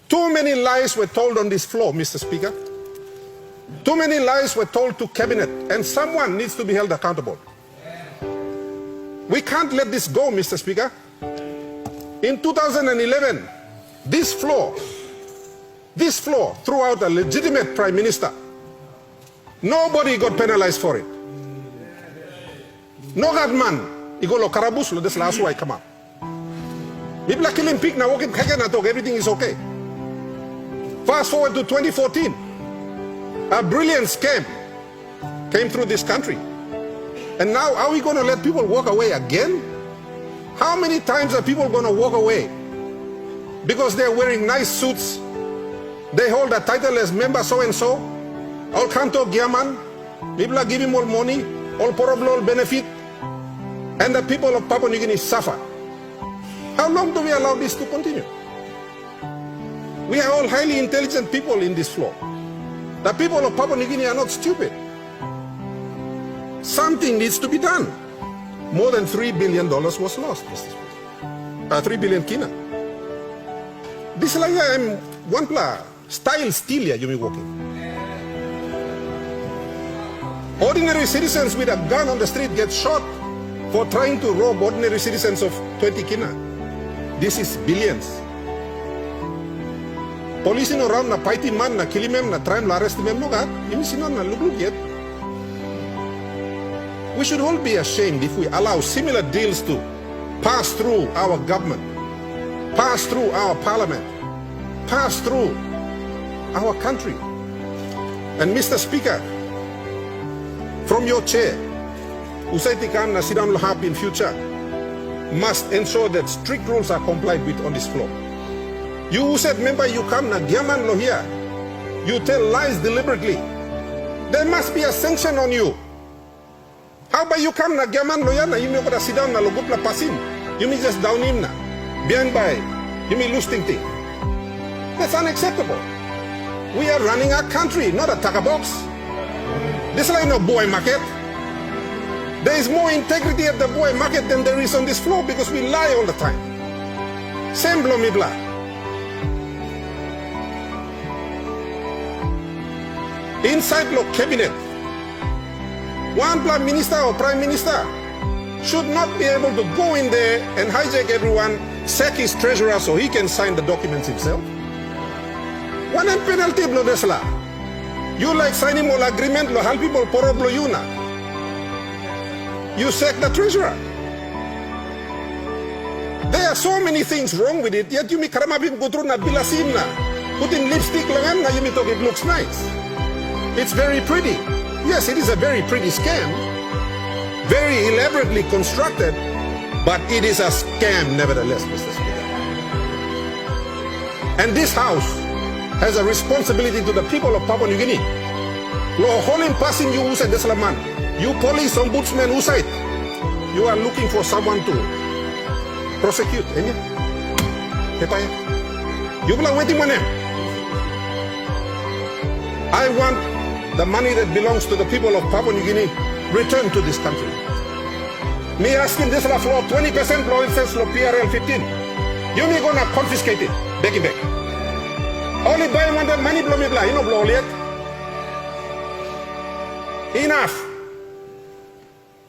Too many lies were told on this floor, Mr. Speaker. Too many lies were told to cabinet, and someone needs to be held accountable. We can't let this go, Mr. Speaker. In 2011, this floor threw out a legitimate prime minister. Nobody got penalized for it. No man, igolo karabus lo des last way come up. People are killing pig now, walking everything is okay. Fast forward to 2014, a brilliant scam came through this country. And now are we going to let people walk away again? How many times are people going to walk away? Because they're wearing nice suits, they hold a title as member so-and-so, all kanto giaman, people are giving more money, all poroblo benefit, and the people of Papua New Guinea suffer. How long do we allow this to continue? We are all highly intelligent people in this floor. The people of Papua New Guinea are not stupid. Something needs to be done. More than $3 billion was lost, Mr. Speaker. 3 billion kina. This is like I'm one pla style steal you may walking. Ordinary citizens with a gun on the street get shot for trying to rob ordinary citizens of 20 kina. This is billions. Police in around na paiti man na kilimem na try na arrest mem no gat. Imisinon na luglug yet. We should all be ashamed if we allow similar deals to pass through our government, pass through our parliament, pass through our country. And Mr. Speaker, from your chair, Usaitikam na Sidam Lahab in future must ensure that strict rules are complied with on this floor. You who said, member, you come na Giaman lo here, you tell lies deliberately. There must be a sanction on you. How about you come na Giaman lo yan na you may sit down na logup la pasin. You may just down him na. Behind by, you may lose thing. That's unacceptable. We are running our country, not a taka box. This is like no boy market. There is more integrity at the boy market than there is on this floor because we lie all the time. Same blow me blah. Inside the cabinet, one prime minister or prime minister should not be able to go in there and hijack everyone, sack his treasurer so he can sign the documents himself. One penalty blow desla. You like signing all agreement lo hal people poro blow you na. You sack the treasurer. There are so many things wrong with it, yet you may karamabim go through na bilasim na. Put in lipstick lang na you may talk it looks nice. It's very pretty. Yes, it is a very pretty scam, very elaborately constructed, but it is a scam nevertheless, Mr. Speaker. And this House has a responsibility to the people of Papua New Guinea. Lo holim passing you usai deslaman. You police ombudsman usai. You are looking for someone to prosecute. You will waiting on him. I want the money that belongs to the people of Papua New Guinea returned to this country. Me asking this la floor 20% law says law PRL 15. You me gonna confiscate it, back it back. Only buy one that money blow me blah, you know blow yet. Enough.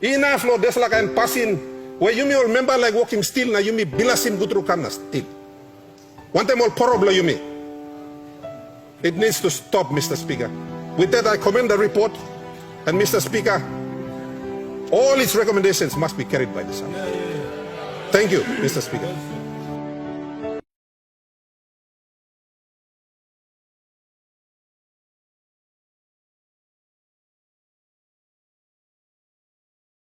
Enough law this like I'm passing where you may remember like walking still na you me bilasim gutru kamna still. One time all poro blow you me. It needs to stop, Mr. Speaker. With that, I commend the report, and Mr. Speaker, all its recommendations must be carried by the House. Thank you, Mr. Speaker.